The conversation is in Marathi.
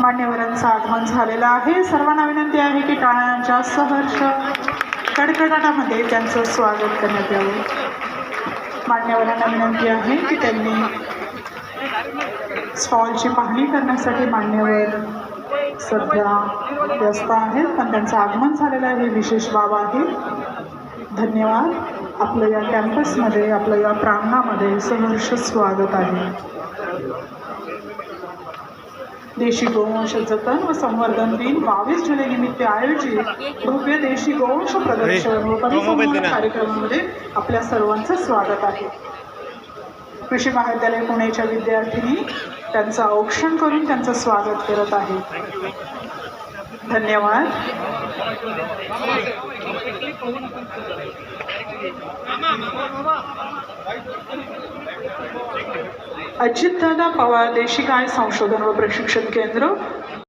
मान्यवरांचं आगमन झालेलं आहे। सर्वांना विनंती आहे की टाळ्यांच्या सहर्ष कडकडाटामध्ये त्यांचं स्वागत करण्यात यावं। मान्यवरांना विनंती आहे की त्यांनी स्टॉलची पाहणी करण्यासाठी मान्यवर सध्या व्यस्त आहेत, पण त्यांचं आगमन झालेलं आहे, विशेष बाब आहे। धन्यवाद। आपलं या कॅम्पसमध्ये, आपलं या प्रांगणामध्ये सहर्ष स्वागत आहे। देशी गोवंश जतन व संवर्धन दिन 22 जुलै निमित्त आयोजित भव्य देशी गोवंश प्रदर्शन व परिसंवाद कार्यक्रमामध्ये आपल्या सर्वांचं स्वागत आहे। कृषी महाविद्यालय पुणेच्या विद्यार्थिनी त्यांचं औक्षण करून त्यांचं स्वागत करत आहे। धन्यवाद। अजितदादा पवार देशी गाय संशोधन व प्रशिक्षण केंद्र